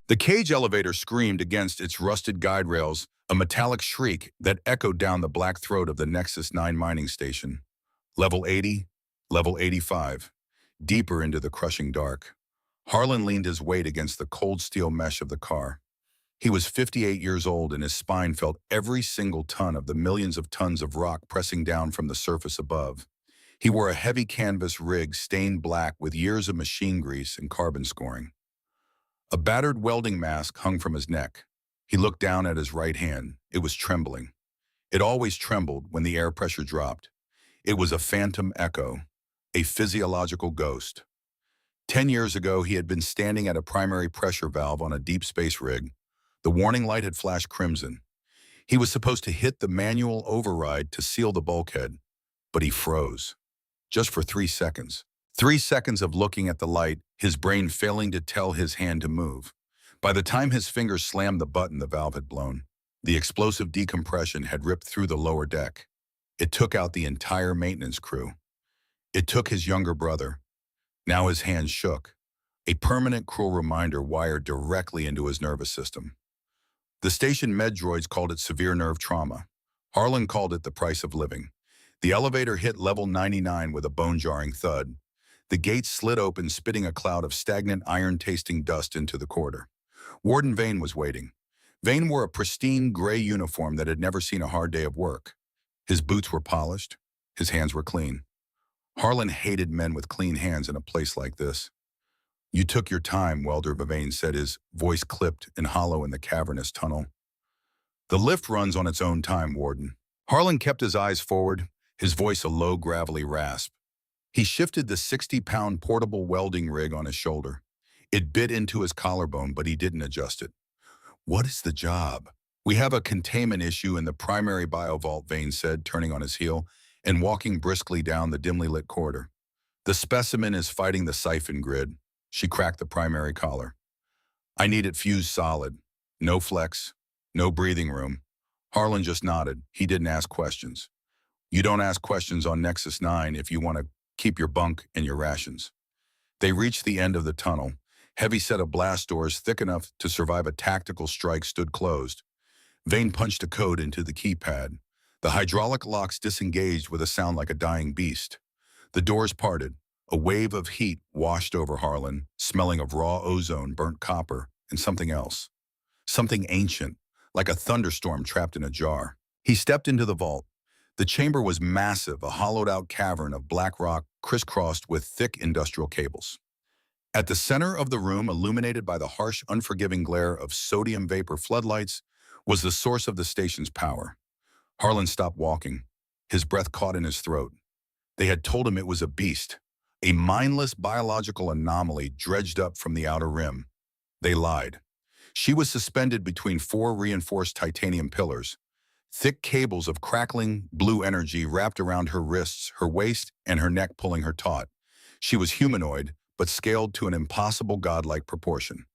The cage elevator screamed against its rusted guide rails, a metallic shriek that echoed down the black throat of the Nexus 9 mining station. Level 80, level 85, deeper into the crushing dark. Harlan leaned his weight against the cold steel mesh of the car. He was 58 years old and his spine felt every single ton of the millions of tons of rock pressing down from the surface above. He wore a heavy canvas rig stained black with years of machine grease and carbon scoring. A battered welding mask hung from his neck. He looked down at his right hand. It was trembling. It always trembled when the air pressure dropped. It was a phantom echo, a physiological ghost. 10 years ago, he had been standing at a primary pressure valve on a deep space rig. The warning light had flashed crimson. He was supposed to hit the manual override to seal the bulkhead, but he froze. Just for 3 seconds. 3 seconds of looking at the light, his brain failing to tell his hand to move. By the time his fingers slammed the button, the valve had blown. The explosive decompression had ripped through the lower deck. It took out the entire maintenance crew. It took his younger brother. Now his hand shook, a permanent cruel reminder wired directly into his nervous system. The station med droids called it severe nerve trauma. Harlan called it the price of living. The elevator hit level 99 with a bone-jarring thud. The gates slid open, spitting a cloud of stagnant, iron-tasting dust into the corridor. Warden Vane was waiting. Vane wore a pristine gray uniform that had never seen a hard day of work. His boots were polished. His hands were clean. Harlan hated men with clean hands in a place like this. "You took your time," Welder Vane said, his voice clipped and hollow in the cavernous tunnel. "The lift runs on its own time, Warden." Harlan kept his eyes forward, his voice a low, gravelly rasp. He shifted the 60-pound portable welding rig on his shoulder. It bit into his collarbone, but he didn't adjust it. "What is the job?" "We have a containment issue in the primary biovault," Vane said, turning on his heel and walking briskly down the dimly lit corridor. "The specimen is fighting the siphon grid." She cracked the primary collar. "I need it fused solid. No flex, no breathing room." Harlan just nodded. He didn't ask questions. "You don't ask questions on Nexus 9 if you want to keep your bunk and your rations." They reached the end of the tunnel. Heavy set of blast doors thick enough to survive a tactical strike stood closed. Vane punched a code into the keypad. The hydraulic locks disengaged with a sound like a dying beast. The doors parted. A wave of heat washed over Harlan, smelling of raw ozone, burnt copper, and something else. Something ancient, like a thunderstorm trapped in a jar. He stepped into the vault. The chamber was massive, a hollowed-out cavern of black rock crisscrossed with thick industrial cables. At the center of the room, illuminated by the harsh, unforgiving glare of sodium vapor floodlights, was the source of the station's power. Harlan stopped walking. His breath caught in his throat. They had told him it was a beast, a mindless biological anomaly dredged up from the outer rim. They lied. She was suspended between 4 reinforced titanium pillars. Thick cables of crackling blue energy wrapped around her wrists, her waist, and her neck, pulling her taut. She was humanoid, but scaled to an impossible godlike proportion.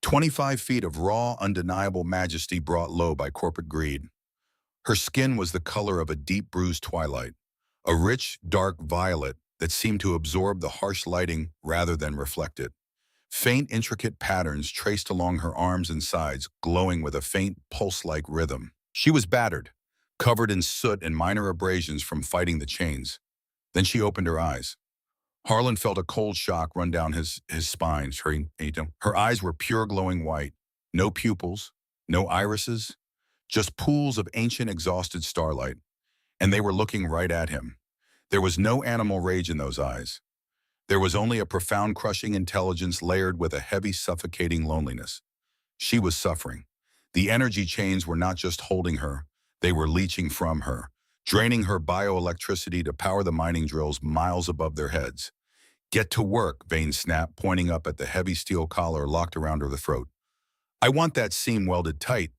25 feet of raw, undeniable majesty brought low by corporate greed. Her skin was the color of a deep bruised twilight, a rich, dark violet that seemed to absorb the harsh lighting rather than reflect it. Faint, intricate patterns traced along her arms and sides, glowing with a faint, pulse-like rhythm. She was battered, covered in soot and minor abrasions from fighting the chains. Then she opened her eyes. Harlan felt a cold shock run down his spine. Her eyes were pure glowing white. No pupils, no irises, just pools of ancient, exhausted starlight. And they were looking right at him. There was no animal rage in those eyes. There was only a profound, crushing intelligence layered with a heavy, suffocating loneliness. She was suffering. The energy chains were not just holding her, they were leaching from her, draining her bioelectricity to power the mining drills miles above their heads. "Get to work," Vane snapped, pointing up at the heavy steel collar locked around her throat. "I want that seam welded tight.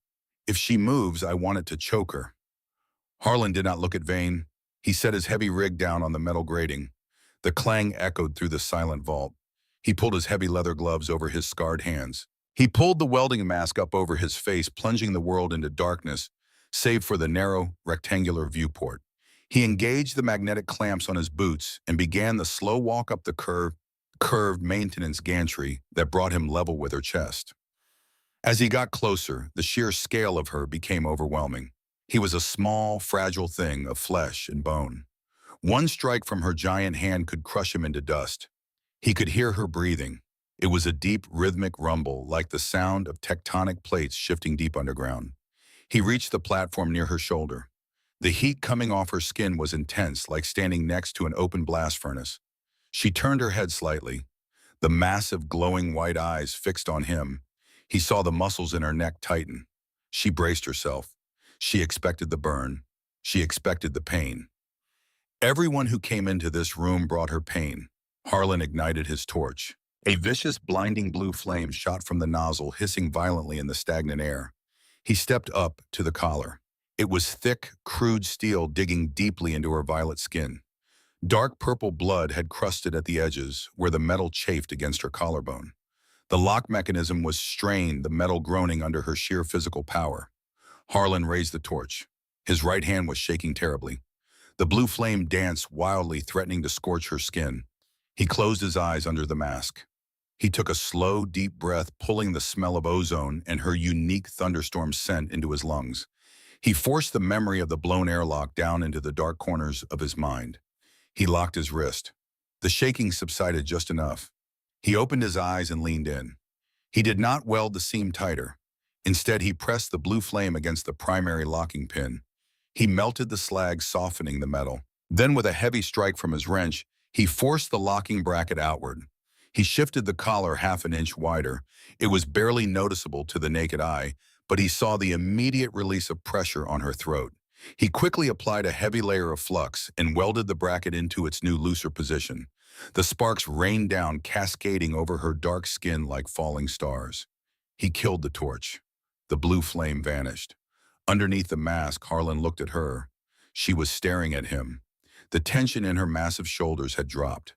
If she moves, I want it to choke her." Harlan did not look at Vane. He set his heavy rig down on the metal grating. The clang echoed through the silent vault. He pulled his heavy leather gloves over his scarred hands. He pulled the welding mask up over his face, plunging the world into darkness, save for the narrow, rectangular viewport. He engaged the magnetic clamps on his boots and began the slow walk up the curved maintenance gantry that brought him level with her chest. As he got closer, the sheer scale of her became overwhelming. He was a small, fragile thing of flesh and bone. One strike from her giant hand could crush him into dust. He could hear her breathing. It was a deep, rhythmic rumble, like the sound of tectonic plates shifting deep underground. He reached the platform near her shoulder. The heat coming off her skin was intense, like standing next to an open blast furnace. She turned her head slightly, the massive, glowing white eyes fixed on him. He saw the muscles in her neck tighten. She braced herself. She expected the burn. She expected the pain. Everyone who came into this room brought her pain. Harlan ignited his torch. A vicious, blinding blue flame shot from the nozzle, hissing violently in the stagnant air. He stepped up to the collar. It was thick, crude steel digging deeply into her violet skin. Dark purple blood had crusted at the edges, where the metal chafed against her collarbone. The lock mechanism was strained, the metal groaning under her sheer physical power. Harlan raised the torch. His right hand was shaking terribly. The blue flame danced wildly, threatening to scorch her skin. He closed his eyes under the mask. He took a slow, deep breath, pulling the smell of ozone and her unique thunderstorm scent into his lungs. He forced the memory of the blown airlock down into the dark corners of his mind. He locked his wrist. The shaking subsided just enough. He opened his eyes and leaned in. He did not weld the seam tighter. Instead, he pressed the blue flame against the primary locking pin. He melted the slag, softening the metal. Then, with a heavy strike from his wrench, he forced the locking bracket outward. He shifted the collar half an inch wider. It was barely noticeable to the naked eye, but he saw the immediate release of pressure on her throat. He quickly applied a heavy layer of flux and welded the bracket into its new looser position. The sparks rained down, cascading over her dark skin like falling stars. He killed the torch. The blue flame vanished. Underneath the mask, Harlan looked at her. She was staring at him. The tension in her massive shoulders had dropped.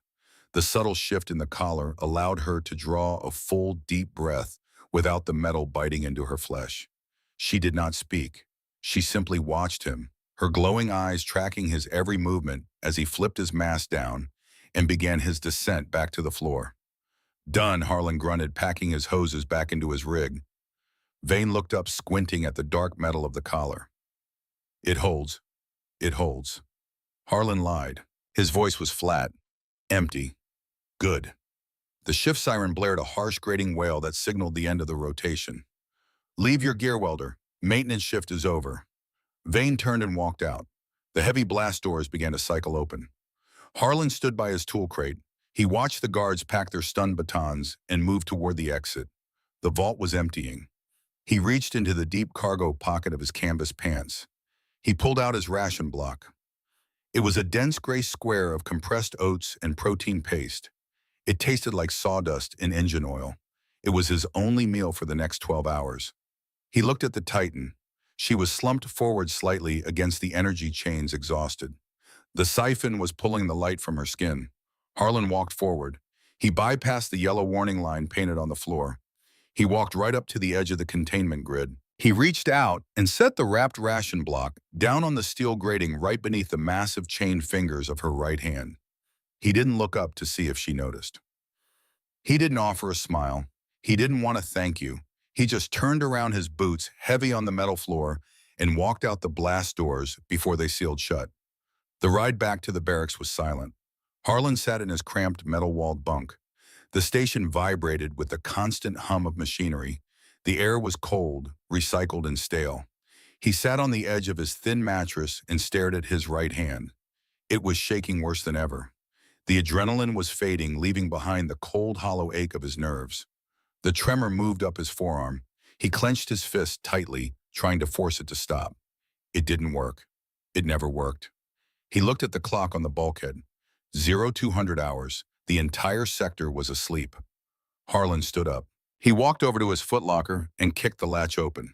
The subtle shift in the collar allowed her to draw a full, deep breath without the metal biting into her flesh. She did not speak. She simply watched him, her glowing eyes tracking his every movement as he flipped his mask down and began his descent back to the floor. Done, Harlan grunted, packing his hoses back into his rig. Vane looked up, squinting at the dark metal of the collar. It holds. It holds. Harlan lied. His voice was flat, empty. Good. The shift siren blared a harsh, grating wail that signaled the end of the rotation. Leave your gear, welder. Maintenance shift is over. Vane turned and walked out. The heavy blast doors began to cycle open. Harlan stood by his tool crate. He watched the guards pack their stun batons and move toward the exit. The vault was emptying. He reached into the deep cargo pocket of his canvas pants. He pulled out his ration block. It was a dense gray square of compressed oats and protein paste. It tasted like sawdust and engine oil. It was his only meal for the next 12 hours. He looked at the Titan. She was slumped forward slightly against the energy chains, exhausted. The siphon was pulling the light from her skin. Harlan walked forward. He bypassed the yellow warning line painted on the floor. He walked right up to the edge of the containment grid. He reached out and set the wrapped ration block down on the steel grating right beneath the massive chained fingers of her right hand. He didn't look up to see if she noticed. He didn't offer a smile. He didn't want to thank you. He just turned around, his boots heavy on the metal floor, and walked out the blast doors before they sealed shut. The ride back to the barracks was silent. Harlan sat in his cramped metal-walled bunk. The station vibrated with the constant hum of machinery. The air was cold, recycled, and stale. He sat on the edge of his thin mattress and stared at his right hand. It was shaking worse than ever. The adrenaline was fading, leaving behind the cold, hollow ache of his nerves. The tremor moved up his forearm. He clenched his fist tightly, trying to force it to stop. It didn't work. It never worked. He looked at the clock on the bulkhead. 0200 hours. The entire sector was asleep. Harlan stood up. He walked over to his footlocker and kicked the latch open.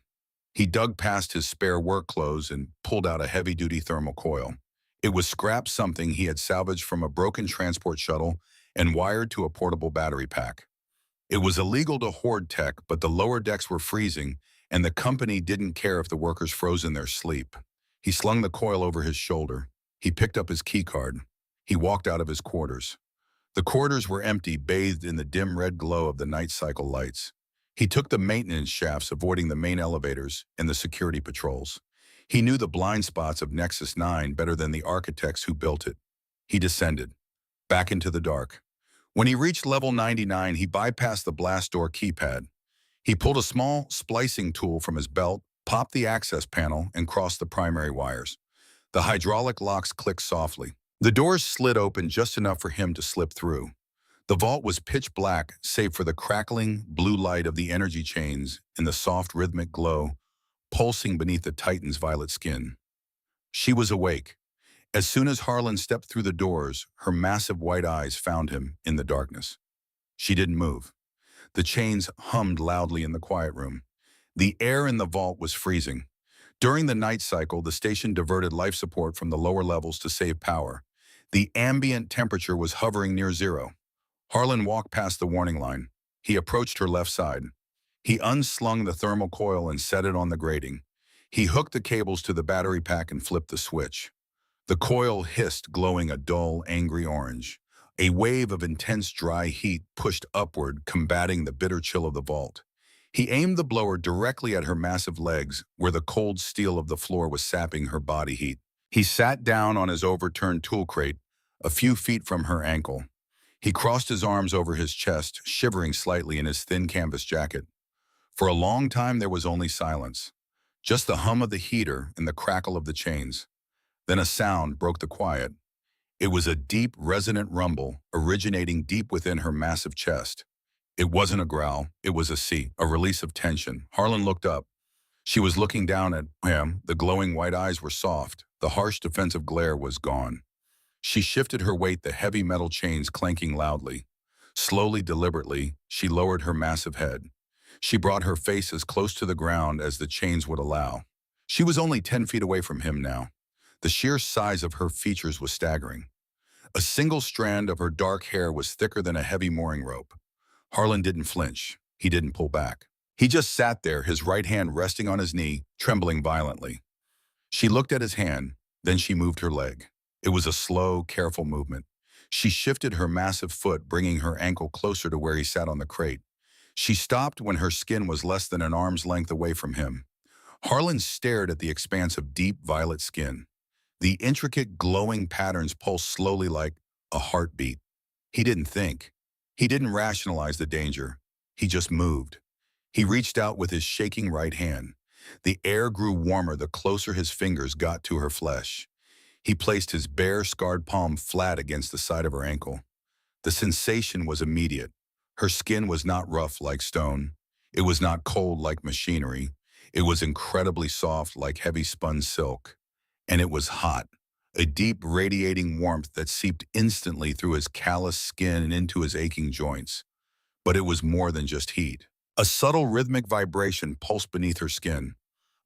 He dug past his spare work clothes and pulled out a heavy-duty thermal coil. It was scrap something he had salvaged from a broken transport shuttle and wired to a portable battery pack. It was illegal to hoard tech, but the lower decks were freezing, and the company didn't care if the workers froze in their sleep. He slung the coil over his shoulder. He picked up his keycard. He walked out of his quarters. The quarters were empty, bathed in the dim red glow of the night cycle lights. He took the maintenance shafts, avoiding the main elevators and the security patrols. He knew the blind spots of Nexus 9 better than the architects who built it. He descended, back into the dark. When he reached level 99, he bypassed the blast door keypad. He pulled a small splicing tool from his belt, popped the access panel, and crossed the primary wires. The hydraulic locks clicked softly. The doors slid open just enough for him to slip through. The vault was pitch black, save for the crackling blue light of the energy chains and the soft rhythmic glow pulsing beneath the Titan's violet skin. She was awake. As soon as Harlan stepped through the doors, her massive white eyes found him in the darkness. She didn't move. The chains hummed loudly in the quiet room. The air in the vault was freezing. During the night cycle, the station diverted life support from the lower levels to save power. The ambient temperature was hovering near zero. Harlan walked past the warning line. He approached her left side. He unslung the thermal coil and set it on the grating. He hooked the cables to the battery pack and flipped the switch. The coil hissed, glowing a dull, angry orange. A wave of intense dry heat pushed upward, combating the bitter chill of the vault. He aimed the blower directly at her massive legs, where the cold steel of the floor was sapping her body heat. He sat down on his overturned tool crate, a few feet from her ankle. He crossed his arms over his chest, shivering slightly in his thin canvas jacket. For a long time there was only silence, just the hum of the heater and the crackle of the chains. Then a sound broke the quiet. It was a deep, resonant rumble, originating deep within her massive chest. It wasn't a growl, it was a sea, a release of tension. Harlan looked up. She was looking down at him. The glowing white eyes were soft. The harsh defensive glare was gone. She shifted her weight, the heavy metal chains clanking loudly. Slowly, deliberately, she lowered her massive head. She brought her face as close to the ground as the chains would allow. She was only 10 feet away from him now. The sheer size of her features was staggering. A single strand of her dark hair was thicker than a heavy mooring rope. Harlan didn't flinch. He didn't pull back. He just sat there, his right hand resting on his knee, trembling violently. She looked at his hand, then she moved her leg. It was a slow, careful movement. She shifted her massive foot, bringing her ankle closer to where he sat on the crate. She stopped when her skin was less than an arm's length away from him. Harlan stared at the expanse of deep violet skin. The intricate, glowing patterns pulsed slowly like a heartbeat. He didn't think. He didn't rationalize the danger. He just moved. He reached out with his shaking right hand. The air grew warmer the closer his fingers got to her flesh. He placed his bare, scarred palm flat against the side of her ankle. The sensation was immediate. Her skin was not rough like stone. It was not cold like machinery. It was incredibly soft like heavy spun silk. And it was hot, a deep radiating warmth that seeped instantly through his calloused skin and into his aching joints. But it was more than just heat. A subtle rhythmic vibration pulsed beneath her skin,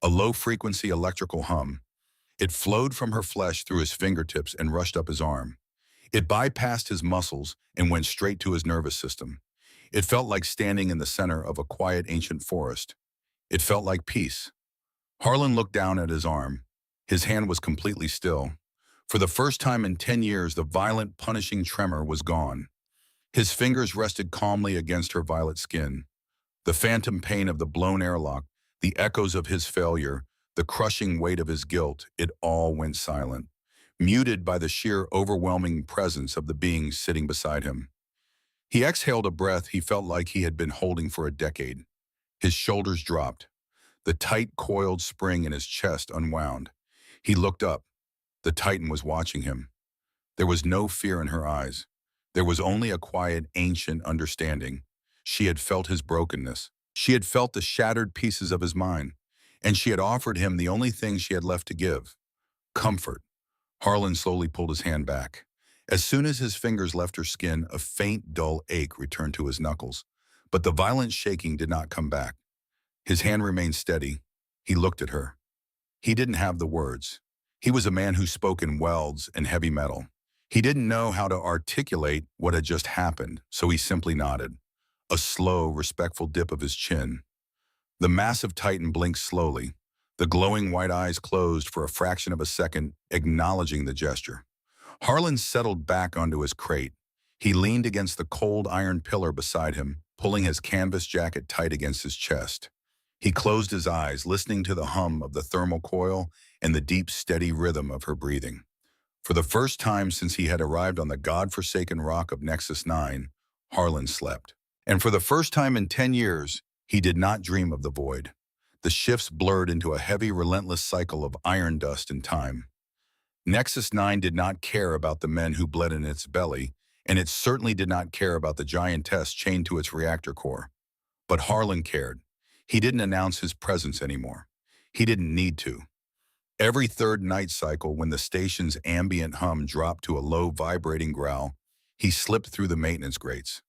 a low-frequency electrical hum. It flowed from her flesh through his fingertips and rushed up his arm. It bypassed his muscles and went straight to his nervous system. It felt like standing in the center of a quiet ancient forest. It felt like peace. Harlan looked down at his arm. His hand was completely still. For the first time in 10 years, the violent, punishing tremor was gone. His fingers rested calmly against her violet skin. The phantom pain of the blown airlock, the echoes of his failure, the crushing weight of his guilt, it all went silent, muted by the sheer overwhelming presence of the being sitting beside him. He exhaled a breath he felt like he had been holding for a decade. His shoulders dropped. The tight, coiled spring in his chest unwound. He looked up. The Titan was watching him. There was no fear in her eyes. There was only a quiet, ancient understanding. She had felt his brokenness. She had felt the shattered pieces of his mind. And she had offered him the only thing she had left to give: comfort. Harlan slowly pulled his hand back. As soon as his fingers left her skin, a faint, dull ache returned to his knuckles. But the violent shaking did not come back. His hand remained steady. He looked at her. He didn't have the words. He was a man who spoke in welds and heavy metal. He didn't know how to articulate what had just happened, so he simply nodded. A slow, respectful dip of his chin. The massive Titan blinked slowly. The glowing white eyes closed for a fraction of a second, acknowledging the gesture. Harlan settled back onto his crate. He leaned against the cold iron pillar beside him, pulling his canvas jacket tight against his chest. He closed his eyes, listening to the hum of the thermal coil and the deep, steady rhythm of her breathing. For the first time since he had arrived on the god-forsaken rock of Nexus 9, Harlan slept. And for the first time in 10 years, he did not dream of the void. The shifts blurred into a heavy, relentless cycle of iron dust and time. Nexus 9 did not care about the men who bled in its belly, and it certainly did not care about the giantess chained to its reactor core. But Harlan cared. He didn't announce his presence anymore. He didn't need to. Every third night cycle, when the station's ambient hum dropped to a low, vibrating growl, he slipped through the maintenance grates.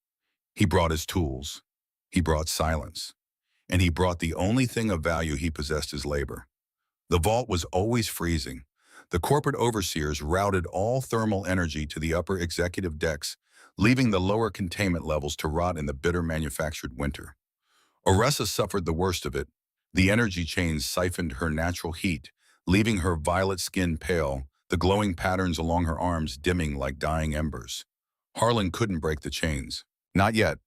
He brought his tools. He brought silence. And he brought the only thing of value he possessed, his labor. The vault was always freezing. The corporate overseers routed all thermal energy to the upper executive decks, leaving the lower containment levels to rot in the bitter manufactured winter. Oressa suffered the worst of it. The energy chains siphoned her natural heat, leaving her violet skin pale, the glowing patterns along her arms dimming like dying embers. Harlan couldn't break the chains. Not yet.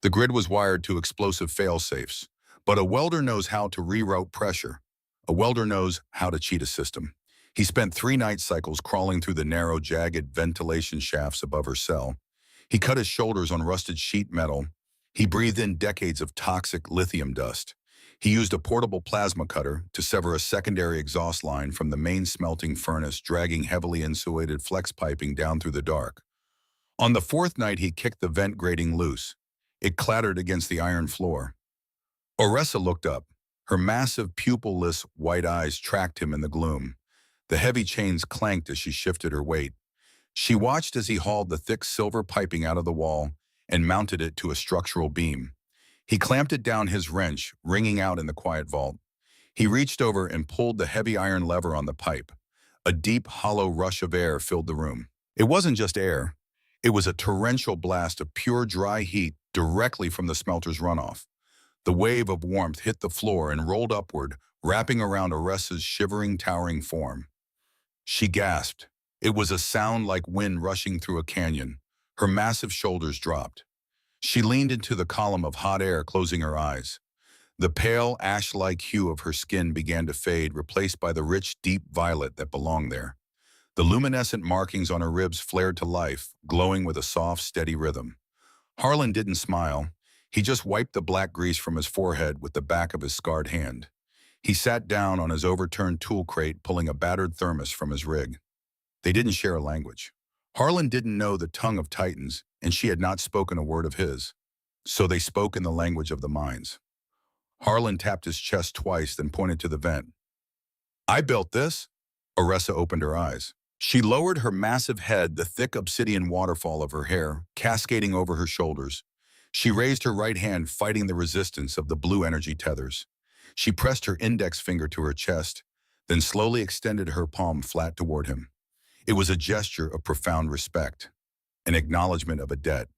The grid was wired to explosive fail-safes. But a welder knows how to reroute pressure. A welder knows how to cheat a system. He spent 3 night cycles crawling through the narrow, jagged ventilation shafts above her cell. He cut his shoulders on rusted sheet metal. He breathed in decades of toxic lithium dust. He used a portable plasma cutter to sever a secondary exhaust line from the main smelting furnace, dragging heavily insulated flex piping down through the dark. On the 4th night, he kicked the vent grating loose. It clattered against the iron floor. Oressa looked up. Her massive, pupil-less white eyes tracked him in the gloom. The heavy chains clanked as she shifted her weight. She watched as he hauled the thick silver piping out of the wall and mounted it to a structural beam. He clamped it down his wrench, ringing out in the quiet vault. He reached over and pulled the heavy iron lever on the pipe. A deep, hollow rush of air filled the room. It wasn't just air. It was a torrential blast of pure, dry heat directly from the smelter's runoff. The wave of warmth hit the floor and rolled upward, wrapping around Oressa's shivering, towering form. She gasped. It was a sound like wind rushing through a canyon. Her massive shoulders dropped. She leaned into the column of hot air, closing her eyes. The pale, ash-like hue of her skin began to fade, replaced by the rich, deep violet that belonged there. The luminescent markings on her ribs flared to life, glowing with a soft, steady rhythm. Harlan didn't smile. He just wiped the black grease from his forehead with the back of his scarred hand. He sat down on his overturned tool crate, pulling a battered thermos from his rig. They didn't share a language. Harlan didn't know the tongue of Titans, and she had not spoken a word of his. So they spoke in the language of the mines. Harlan tapped his chest twice, then pointed to the vent. "I built this." Oressa opened her eyes. She lowered her massive head, the thick obsidian waterfall of her hair cascading over her shoulders. She raised her right hand, fighting the resistance of the blue energy tethers. She pressed her index finger to her chest, then slowly extended her palm flat toward him. It was a gesture of profound respect, an acknowledgement of a debt.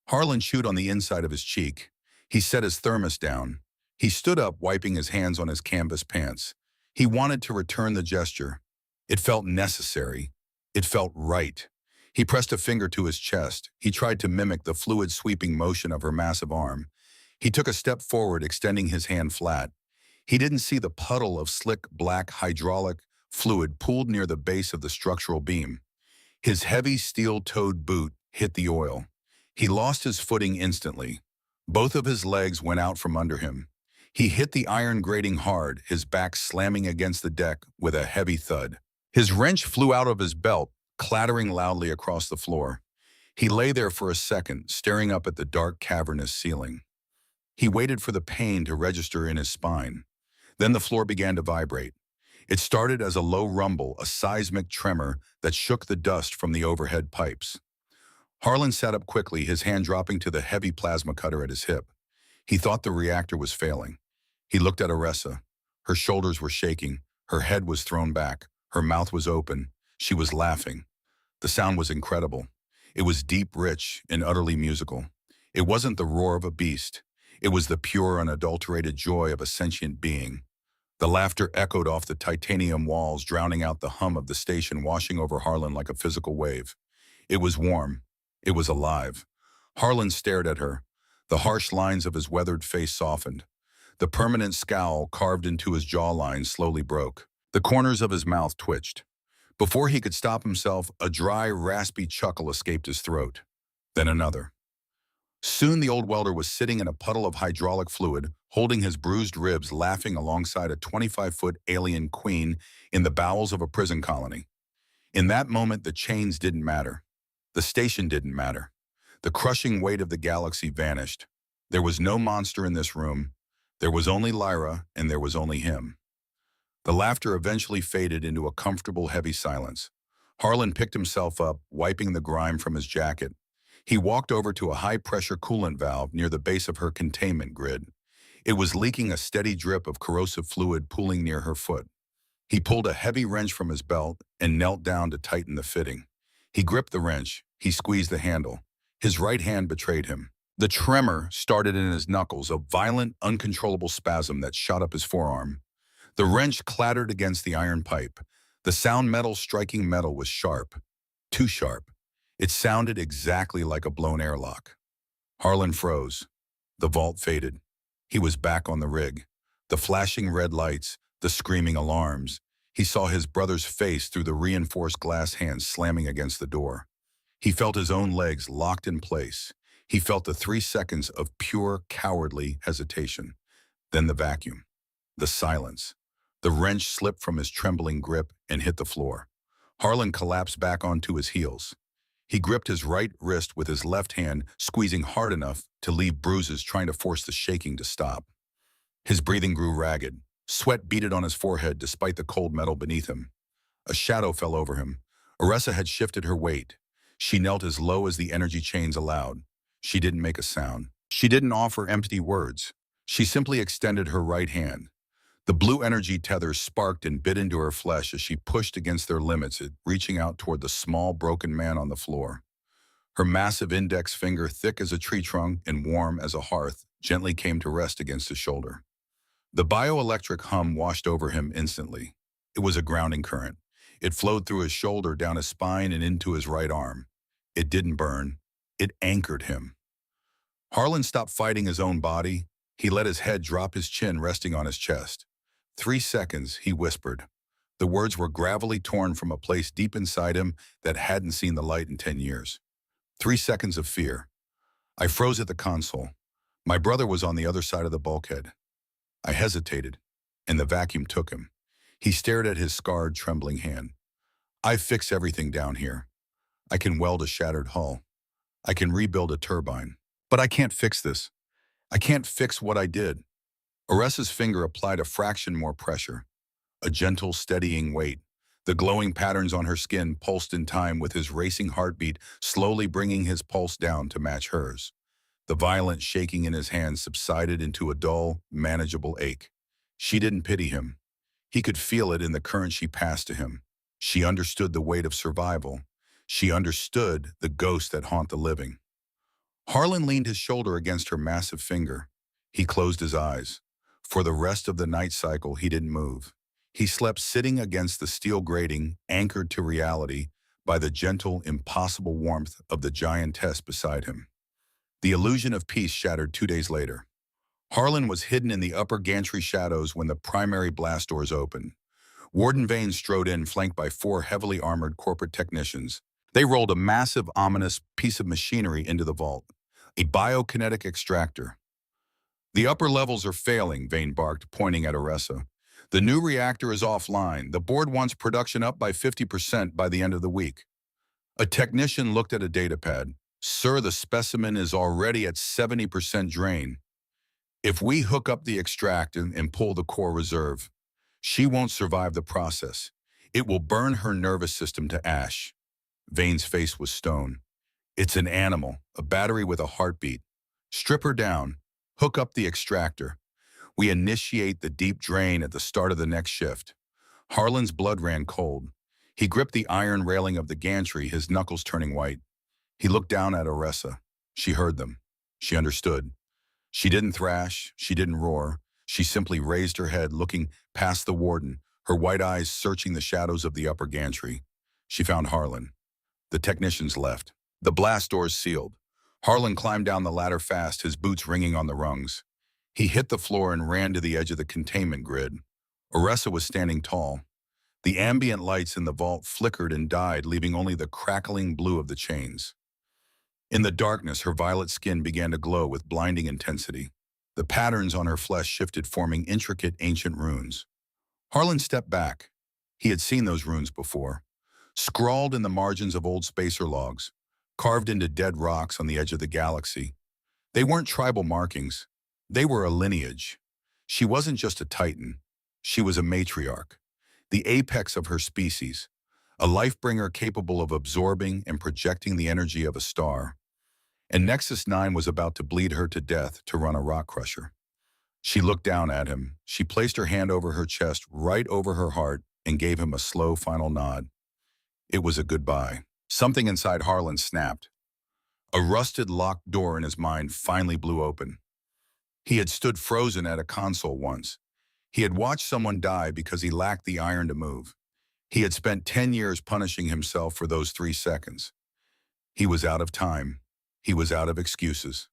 Harlan chewed on the inside of his cheek. He set his thermos down. He stood up, wiping his hands on his canvas pants. He wanted to return the gesture. It felt necessary. It felt right. He pressed a finger to his chest. He tried to mimic the fluid sweeping motion of her massive arm. He took a step forward, extending his hand flat. He didn't see the puddle of slick, black, hydraulic fluid pooled near the base of the structural beam. His heavy steel-toed boot hit the oil. He lost his footing instantly. Both of his legs went out from under him. He hit the iron grating hard, his back slamming against the deck with a heavy thud. His wrench flew out of his belt, clattering loudly across the floor. He lay there for a second, staring up at the dark, cavernous ceiling. He waited for the pain to register in his spine. Then the floor began to vibrate. It started as a low rumble, a seismic tremor that shook the dust from the overhead pipes. Harlan sat up quickly, his hand dropping to the heavy plasma cutter at his hip. He thought the reactor was failing. He looked at Oressa. Her shoulders were shaking. Her head was thrown back. Her mouth was open. She was laughing. The sound was incredible. It was deep, rich, and utterly musical. It wasn't the roar of a beast. It was the pure, unadulterated joy of a sentient being. The laughter echoed off the titanium walls, drowning out the hum of the station, washing over Harlan like a physical wave. It was warm. It was alive. Harlan stared at her. The harsh lines of his weathered face softened. The permanent scowl carved into his jawline slowly broke. The corners of his mouth twitched. Before he could stop himself, a dry, raspy chuckle escaped his throat. Then another. Soon the old welder was sitting in a puddle of hydraulic fluid, holding his bruised ribs, laughing alongside a 25-foot alien queen in the bowels of a prison colony. In that moment, the chains didn't matter. The station didn't matter. The crushing weight of the galaxy vanished. There was no monster in this room. There was only Lyra, and there was only him. The laughter eventually faded into a comfortable, heavy silence. Harlan picked himself up, wiping the grime from his jacket. He walked over to a high-pressure coolant valve near the base of her containment grid. It was leaking a steady drip of corrosive fluid pooling near her foot. He pulled a heavy wrench from his belt and knelt down to tighten the fitting. He gripped the wrench. He squeezed the handle. His right hand betrayed him. The tremor started in his knuckles, a violent, uncontrollable spasm that shot up his forearm. The wrench clattered against the iron pipe. The sound metal striking metal was sharp. Too sharp. It sounded exactly like a blown airlock. Harlan froze. The vault faded. He was back on the rig. The flashing red lights, the screaming alarms. He saw his brother's face through the reinforced glass hands slamming against the door. He felt his own legs locked in place. He felt the 3 seconds of pure, cowardly hesitation. Then the vacuum. The silence. The wrench slipped from his trembling grip and hit the floor. Harlan collapsed back onto his heels. He gripped his right wrist with his left hand, squeezing hard enough to leave bruises, trying to force the shaking to stop. His breathing grew ragged. Sweat beaded on his forehead despite the cold metal beneath him. A shadow fell over him. Oressa had shifted her weight. She knelt as low as the energy chains allowed. She didn't make a sound. She didn't offer empty words. She simply extended her right hand. The blue energy tethers sparked and bit into her flesh as she pushed against their limits, reaching out toward the small, broken man on the floor. Her massive index finger, thick as a tree trunk and warm as a hearth, gently came to rest against his shoulder. The bioelectric hum washed over him instantly. It was a grounding current. It flowed through his shoulder, down his spine, and into his right arm. It didn't burn. It anchored him. Harlan stopped fighting his own body. He let his head drop, his chin resting on his chest. 3 seconds, he whispered. The words were gravelly torn from a place deep inside him that hadn't seen the light in 10 years. 3 seconds of fear. I froze at the console. My brother was on the other side of the bulkhead. I hesitated, and the vacuum took him. He stared at his scarred, trembling hand. I fix everything down here. I can weld a shattered hull. I can rebuild a turbine. But I can't fix this. I can't fix what I did. Oressa's finger applied a fraction more pressure. A gentle, steadying weight. The glowing patterns on her skin pulsed in time with his racing heartbeat, slowly bringing his pulse down to match hers. The violent shaking in his hands subsided into a dull, manageable ache. She didn't pity him. He could feel it in the current she passed to him. She understood the weight of survival. She understood the ghosts that haunt the living. Harlan leaned his shoulder against her massive finger. He closed his eyes. For the rest of the night cycle, he didn't move. He slept sitting against the steel grating, anchored to reality by the gentle, impossible warmth of the giantess beside him. The illusion of peace shattered 2 days later. Harlan was hidden in the upper gantry shadows when the primary blast doors opened. Warden Vane strode in, flanked by 4 heavily armored corporate technicians. They rolled a massive, ominous piece of machinery into the vault. A biokinetic extractor. The upper levels are failing, Vane barked, pointing at Oressa. The new reactor is offline. The board wants production up by 50% by the end of the week. A technician looked at a datapad. Sir, the specimen is already at 70% drain. If we hook up the extractor and pull the core reserve, she won't survive the process. It will burn her nervous system to ash. Vane's face was stone. It's an animal, a battery with a heartbeat. Strip her down. Hook up the extractor. We initiate the deep drain at the start of the next shift. Harlan's blood ran cold. He gripped the iron railing of the gantry, his knuckles turning white. He looked down at Oressa. She heard them. She understood. She didn't thrash. She didn't roar. She simply raised her head, looking past the warden, her white eyes searching the shadows of the upper gantry. She found Harlan. The technicians left. The blast doors sealed. Harlan climbed down the ladder fast, his boots ringing on the rungs. He hit the floor and ran to the edge of the containment grid. Oressa was standing tall. The ambient lights in the vault flickered and died, leaving only the crackling blue of the chains. In the darkness, her violet skin began to glow with blinding intensity. The patterns on her flesh shifted, forming intricate ancient runes. Harlan stepped back. He had seen those runes before, scrawled in the margins of old spacer logs, carved into dead rocks on the edge of the galaxy. They weren't tribal markings. They were a lineage. She wasn't just a titan. She was a matriarch, the apex of her species, a life-bringer capable of absorbing and projecting the energy of a star. And Nexus 9 was about to bleed her to death to run a rock crusher. She looked down at him. She placed her hand over her chest, right over her heart, and gave him a slow final nod. It was a goodbye. Something inside Harlan snapped. A rusted locked door in his mind finally blew open. He had stood frozen at a console once. He had watched someone die because he lacked the iron to move. He had spent 10 years punishing himself for those 3 seconds. He was out of time. He was out of excuses.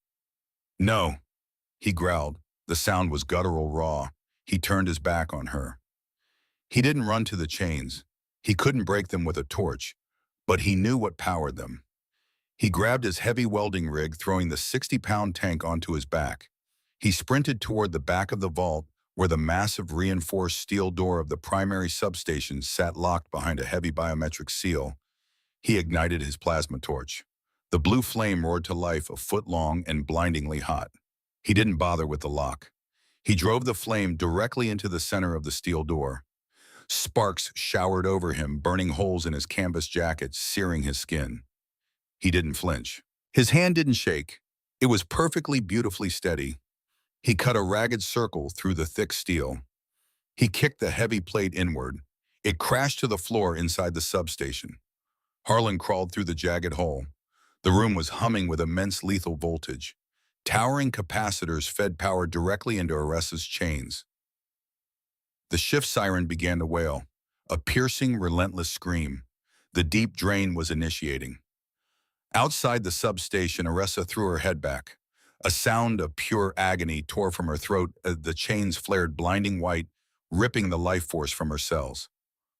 No, he growled. The sound was guttural, raw. He turned his back on her. He didn't run to the chains. He couldn't break them with a torch, but he knew what powered them. He grabbed his heavy welding rig, throwing the 60-pound tank onto his back. He sprinted toward the back of the vault, where the massive reinforced steel door of the primary substation sat locked behind a heavy biometric seal. He ignited his plasma torch. The blue flame roared to life, a foot long and blindingly hot. He didn't bother with the lock. He drove the flame directly into the center of the steel door. Sparks showered over him, burning holes in his canvas jacket, searing his skin. He didn't flinch. His hand didn't shake. It was perfectly, beautifully steady. He cut a ragged circle through the thick steel. He kicked the heavy plate inward. It crashed to the floor inside the substation. Harlan crawled through the jagged hole. The room was humming with immense lethal voltage. Towering capacitors fed power directly into Oressa's chains. The shift siren began to wail, a piercing, relentless scream. The deep drain was initiating. Outside the substation, Oressa threw her head back. A sound of pure agony tore from her throat as the chains flared blinding white, ripping the life force from her cells.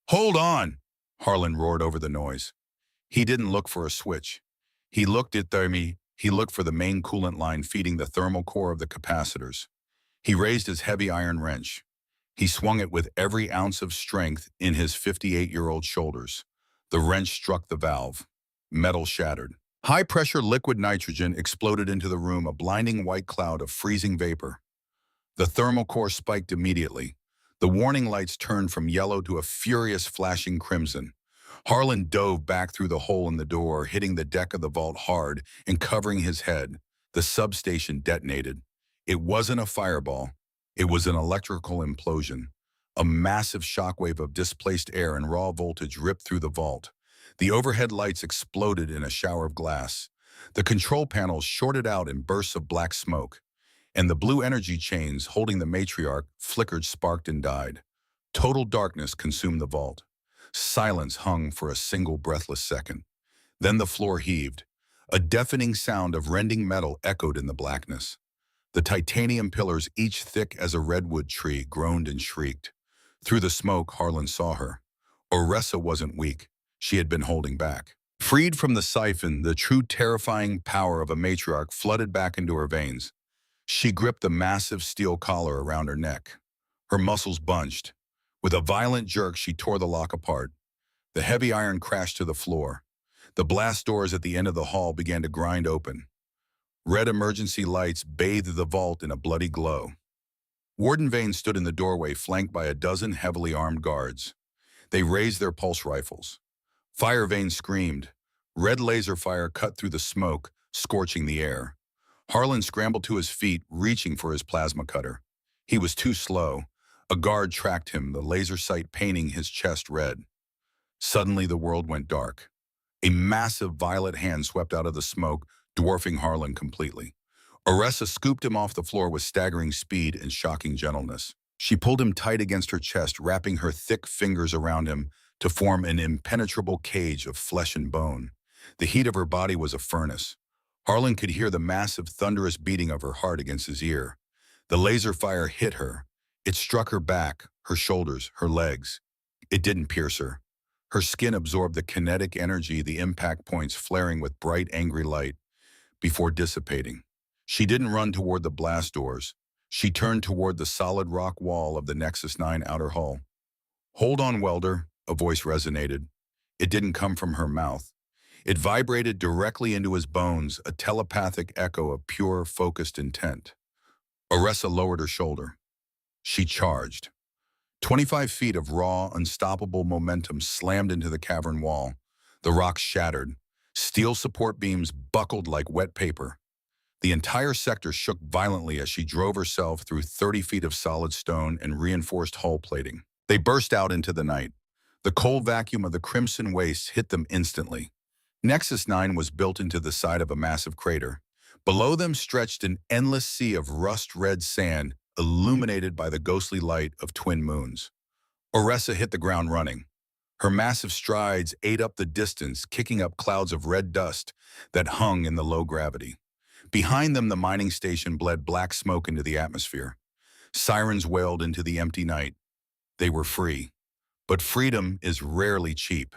"Hold on!" Harlan roared over the noise. He didn't look for a switch. He looked for the main coolant line feeding the thermal core of the capacitors. He raised his heavy iron wrench. He swung it with every ounce of strength in his 58-year-old shoulders. The wrench struck the valve. Metal shattered. High-pressure liquid nitrogen exploded into the room, a blinding white cloud of freezing vapor. The thermal core spiked immediately. The warning lights turned from yellow to a furious flashing crimson. Harlan dove back through the hole in the door, hitting the deck of the vault hard and covering his head. The substation detonated. It wasn't a fireball. It was an electrical implosion. A massive shockwave of displaced air and raw voltage ripped through the vault. The overhead lights exploded in a shower of glass. The control panels shorted out in bursts of black smoke. And the blue energy chains holding the matriarch flickered, sparked, and died. Total darkness consumed the vault. Silence hung for a single breathless second. Then the floor heaved. A deafening sound of rending metal echoed in the blackness. The titanium pillars, each thick as a redwood tree, groaned and shrieked. Through the smoke, Harlan saw her. Oressa wasn't weak. She had been holding back. Freed from the siphon, the true terrifying power of a matriarch flooded back into her veins. She gripped the massive steel collar around her neck. Her muscles bunched. With a violent jerk, she tore the lock apart. The heavy iron crashed to the floor. The blast doors at the end of the hall began to grind open. Red emergency lights bathed the vault in a bloody glow. Warden Vane stood in the doorway, flanked by a dozen heavily armed guards. They raised their pulse rifles. Fire Vane screamed. Red laser fire cut through the smoke, scorching the air. Harlan scrambled to his feet, reaching for his plasma cutter. He was too slow. A guard tracked him, the laser sight painting his chest red. Suddenly, the world went dark. A massive violet hand swept out of the smoke, dwarfing Harlan completely. Oressa scooped him off the floor with staggering speed and shocking gentleness. She pulled him tight against her chest, wrapping her thick fingers around him to form an impenetrable cage of flesh and bone. The heat of her body was a furnace. Harlan could hear the massive, thunderous beating of her heart against his ear. The laser fire hit her. It struck her back, her shoulders, her legs. It didn't pierce her. Her skin absorbed the kinetic energy, the impact points flaring with bright, angry light before dissipating. She didn't run toward the blast doors. She turned toward the solid rock wall of the Nexus 9 outer hull. "Hold on, Welder," a voice resonated. It didn't come from her mouth. It vibrated directly into his bones, a telepathic echo of pure, focused intent. Oressa lowered her shoulder. She charged. 25 feet of raw, unstoppable momentum slammed into the cavern wall. The rocks shattered. Steel support beams buckled like wet paper. The entire sector shook violently as she drove herself through 30 feet of solid stone and reinforced hull plating. They burst out into the night. The cold vacuum of the crimson waste hit them instantly. Nexus 9 was built into the side of a massive crater. Below them stretched an endless sea of rust-red sand, illuminated by the ghostly light of twin moons. Oressa hit the ground running. Her massive strides ate up the distance, kicking up clouds of red dust that hung in the low gravity. Behind them, the mining station bled black smoke into the atmosphere. Sirens wailed into the empty night. They were free. But freedom is rarely cheap.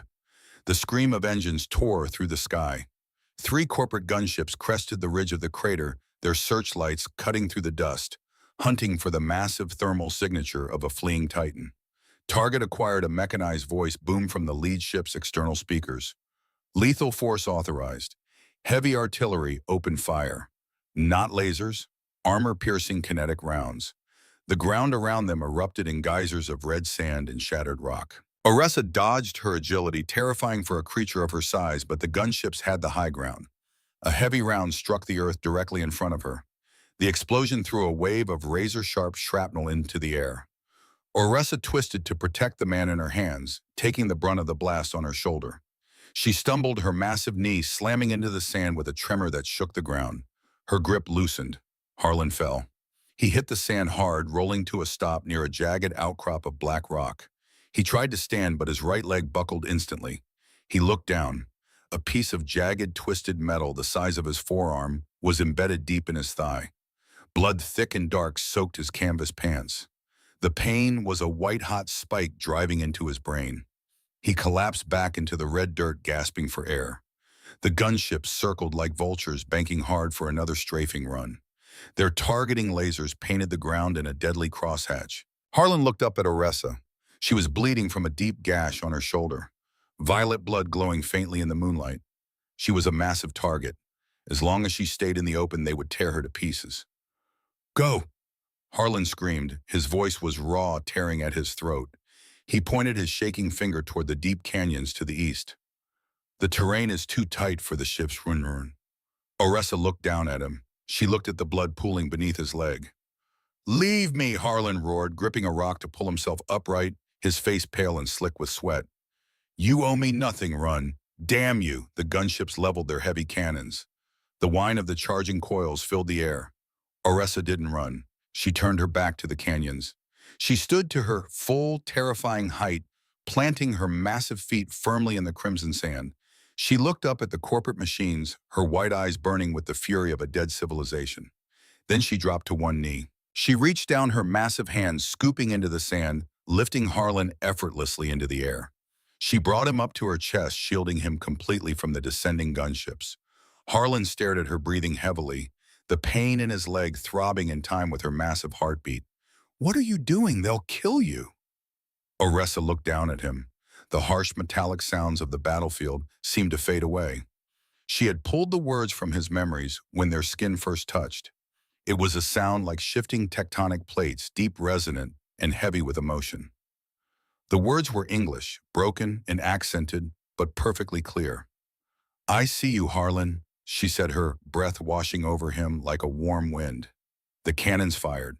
The scream of engines tore through the sky. 3 corporate gunships crested the ridge of the crater, their searchlights cutting through the dust, hunting for the massive thermal signature of a fleeing Titan. Target acquired a mechanized voice boom from the lead ship's external speakers. "Lethal force authorized. Heavy artillery open fire. Not lasers, armor-piercing kinetic rounds." The ground around them erupted in geysers of red sand and shattered rock. Oressa dodged, her agility terrifying for a creature of her size, but the gunships had the high ground. A heavy round struck the earth directly in front of her. The explosion threw a wave of razor-sharp shrapnel into the air. Oressa twisted to protect the man in her hands, taking the brunt of the blast on her shoulder. She stumbled, her massive knee slamming into the sand with a tremor that shook the ground. Her grip loosened. Harlan fell. He hit the sand hard, rolling to a stop near a jagged outcrop of black rock. He tried to stand, but his right leg buckled instantly. He looked down. A piece of jagged, twisted metal the size of his forearm was embedded deep in his thigh. Blood thick and dark soaked his canvas pants. The pain was a white-hot spike driving into his brain. He collapsed back into the red dirt, gasping for air. The gunships circled like vultures, banking hard for another strafing run. Their targeting lasers painted the ground in a deadly crosshatch. Harlan looked up at Oressa. She was bleeding from a deep gash on her shoulder, violet blood glowing faintly in the moonlight. She was a massive target. As long as she stayed in the open, they would tear her to pieces. "Go!" Harlan screamed. His voice was raw, tearing at his throat. He pointed his shaking finger toward the deep canyons to the east. "The terrain is too tight for the ship's run." Oressa looked down at him. She looked at the blood pooling beneath his leg. "Leave me!" Harlan roared, gripping a rock to pull himself upright, his face pale and slick with sweat. "You owe me nothing, Run. Damn you!" The gunships leveled their heavy cannons. The whine of the charging coils filled the air. Oressa didn't run. She turned her back to the canyons. She stood to her full, terrifying height, planting her massive feet firmly in the crimson sand. She looked up at the corporate machines, her white eyes burning with the fury of a dead civilization. Then she dropped to one knee. She reached down, her massive hands scooping into the sand, lifting Harlan effortlessly into the air. She brought him up to her chest, shielding him completely from the descending gunships. Harlan stared at her, breathing heavily, the pain in his leg throbbing in time with her massive heartbeat. "What are you doing? They'll kill you." Oressa looked down at him. The harsh metallic sounds of the battlefield seemed to fade away. She had pulled the words from his memories when their skin first touched. It was a sound like shifting tectonic plates, deep, resonant, and heavy with emotion. The words were English, broken and accented, but perfectly clear. "I see you, Harlan," she said, her breath washing over him like a warm wind. The cannons fired.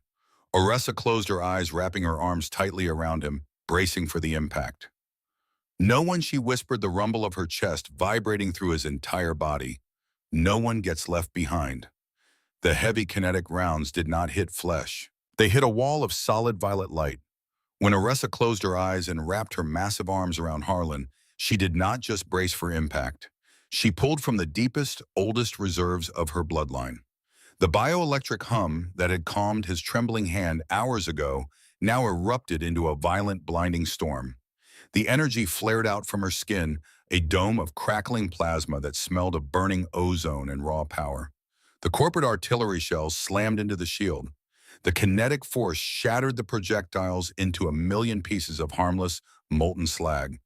Oressa closed her eyes, wrapping her arms tightly around him, bracing for the impact. "No one," she whispered, the rumble of her chest vibrating through his entire body. "No one gets left behind." The heavy kinetic rounds did not hit flesh. They hit a wall of solid violet light. When Oressa closed her eyes and wrapped her massive arms around Harlan, she did not just brace for impact. She pulled from the deepest, oldest reserves of her bloodline. The bioelectric hum that had calmed his trembling hand hours ago now erupted into a violent, blinding storm. The energy flared out from her skin, a dome of crackling plasma that smelled of burning ozone and raw power. The corporate artillery shells slammed into the shield. The kinetic force shattered the projectiles into a million pieces of harmless, molten slag.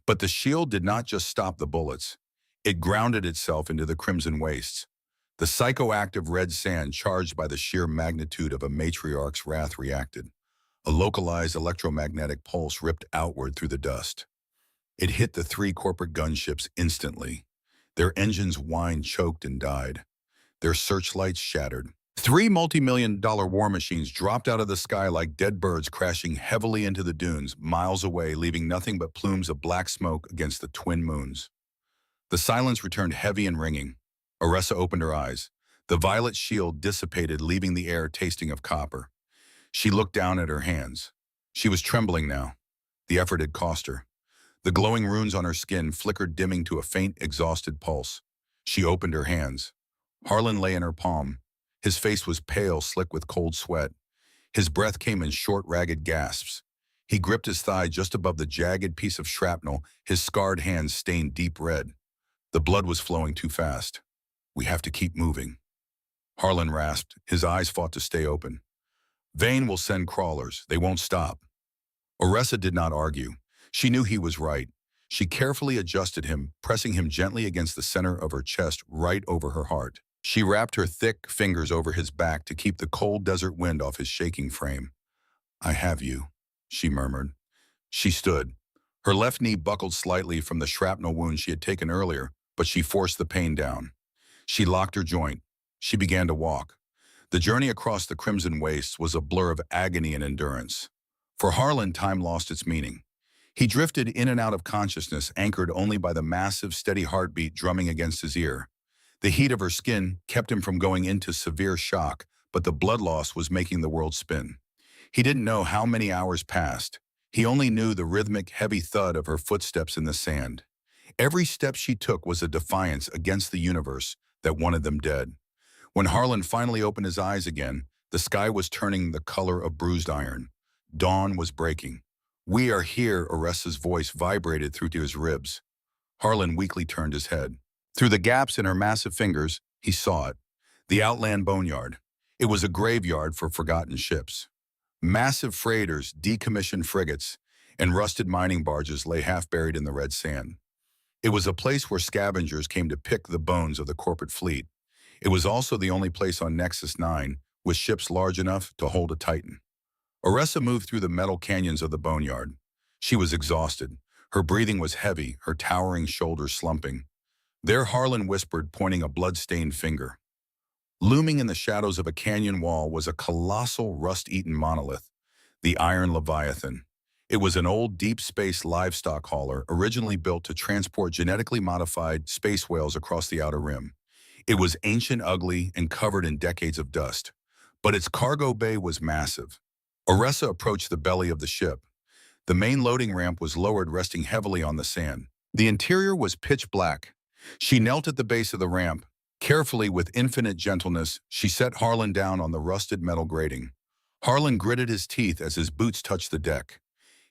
But the shield did not just stop the bullets. It grounded itself into the crimson wastes. The psychoactive red sand charged by the sheer magnitude of a matriarch's wrath reacted. A localized electromagnetic pulse ripped outward through the dust. It hit the three corporate gunships instantly. Their engines whined, choked, and died. Their searchlights shattered. Three multi-million-dollar war machines dropped out of the sky like dead birds, crashing heavily into the dunes, miles away, leaving nothing but plumes of black smoke against the twin moons. The silence returned heavy and ringing. Oressa opened her eyes. The violet shield dissipated, leaving the air tasting of copper. She looked down at her hands. She was trembling now. The effort had cost her. The glowing runes on her skin flickered, dimming to a faint, exhausted pulse. She opened her hands. Harlan lay in her palm. His face was pale, slick with cold sweat. His breath came in short, ragged gasps. He gripped his thigh just above the jagged piece of shrapnel, his scarred hands stained deep red. The blood was flowing too fast. "We have to keep moving." Harlan rasped. His eyes fought to stay open. "Vane will send crawlers. They won't stop." Oressa did not argue. She knew he was right. She carefully adjusted him, pressing him gently against the center of her chest, right over her heart. She wrapped her thick fingers over his back to keep the cold desert wind off his shaking frame. "I have you," she murmured. She stood. Her left knee buckled slightly from the shrapnel wound she had taken earlier, but she forced the pain down. She locked her joint. She began to walk. The journey across the crimson wastes was a blur of agony and endurance. For Harlan, time lost its meaning. He drifted in and out of consciousness, anchored only by the massive, steady heartbeat drumming against his ear. The heat of her skin kept him from going into severe shock, but the blood loss was making the world spin. He didn't know how many hours passed. He only knew the rhythmic, heavy thud of her footsteps in the sand. Every step she took was a defiance against the universe that wanted them dead. When Harlan finally opened his eyes again, the sky was turning the color of bruised iron. Dawn was breaking. "We are here," Oressa's voice vibrated through to his ribs. Harlan weakly turned his head. Through the gaps in her massive fingers, he saw it. The Outland Boneyard. It was a graveyard for forgotten ships. Massive freighters, decommissioned frigates, and rusted mining barges lay half-buried in the red sand. It was a place where scavengers came to pick the bones of the corporate fleet. It was also the only place on Nexus 9 with ships large enough to hold a Titan. Oressa moved through the metal canyons of the boneyard. She was exhausted. Her breathing was heavy, her towering shoulders slumping. There Harlan whispered, pointing a blood-stained finger. Looming in the shadows of a canyon wall was a colossal, rust-eaten monolith, the Iron Leviathan. It was an old deep-space livestock hauler originally built to transport genetically modified space whales across the outer rim. It was ancient, ugly, and covered in decades of dust. But its cargo bay was massive. Oressa approached the belly of the ship. The main loading ramp was lowered, resting heavily on the sand. The interior was pitch black. She knelt at the base of the ramp. Carefully, with infinite gentleness, she set Harlan down on the rusted metal grating. Harlan gritted his teeth as his boots touched the deck.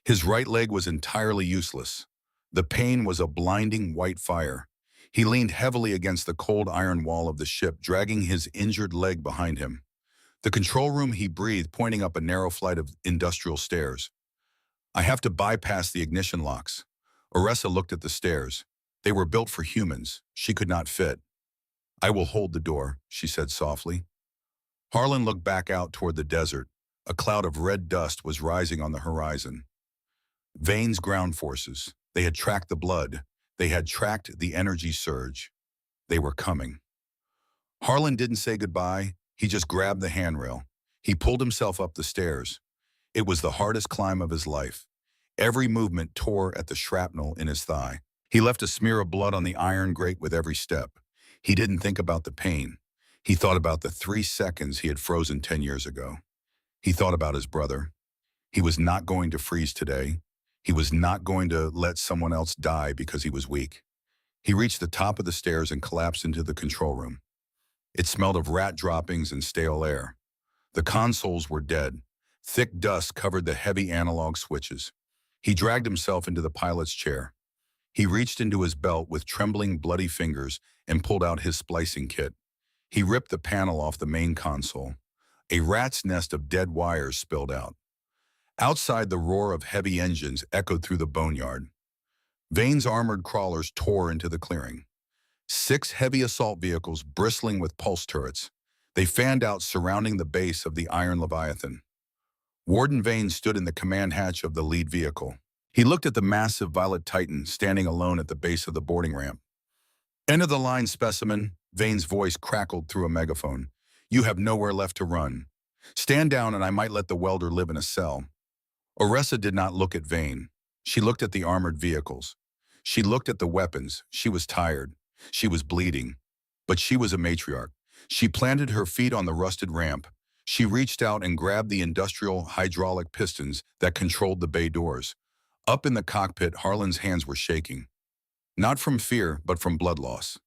His right leg was entirely useless. The pain was a blinding white fire. He leaned heavily against the cold iron wall of the ship, dragging his injured leg behind him. The control room, he breathed, pointing up a narrow flight of industrial stairs. "I have to bypass the ignition locks." Oressa looked at the stairs. They were built for humans. She could not fit. "I will hold the door," she said softly. Harlan looked back out toward the desert. A cloud of red dust was rising on the horizon. Vane's ground forces. They had tracked the blood. They had tracked the energy surge. They were coming. Harlan didn't say goodbye. He just grabbed the handrail. He pulled himself up the stairs. It was the hardest climb of his life. Every movement tore at the shrapnel in his thigh. He left a smear of blood on the iron grate with every step. He didn't think about the pain. He thought about the 3 seconds he had frozen 10 years ago. He thought about his brother. He was not going to freeze today. He was not going to let someone else die because he was weak. He reached the top of the stairs and collapsed into the control room. It smelled of rat droppings and stale air. The consoles were dead. Thick dust covered the heavy analog switches. He dragged himself into the pilot's chair. He reached into his belt with trembling, bloody fingers and pulled out his splicing kit. He ripped the panel off the main console. A rat's nest of dead wires spilled out. Outside, the roar of heavy engines echoed through the boneyard. Vane's armored crawlers tore into the clearing. 6 heavy assault vehicles bristling with pulse turrets. They fanned out surrounding the base of the Iron Leviathan. Warden Vane stood in the command hatch of the lead vehicle. He looked at the massive Violet Titan standing alone at the base of the boarding ramp. "End of the line, specimen," Vane's voice crackled through a megaphone. "You have nowhere left to run. Stand down and I might let the welder live in a cell." Oressa did not look at Vane. She looked at the armored vehicles. She looked at the weapons. She was tired. She was bleeding. But she was a matriarch. She planted her feet on the rusted ramp. She reached out and grabbed the industrial hydraulic pistons that controlled the bay doors. Up in the cockpit, Harlan's hands were shaking. Not from fear, but from blood loss.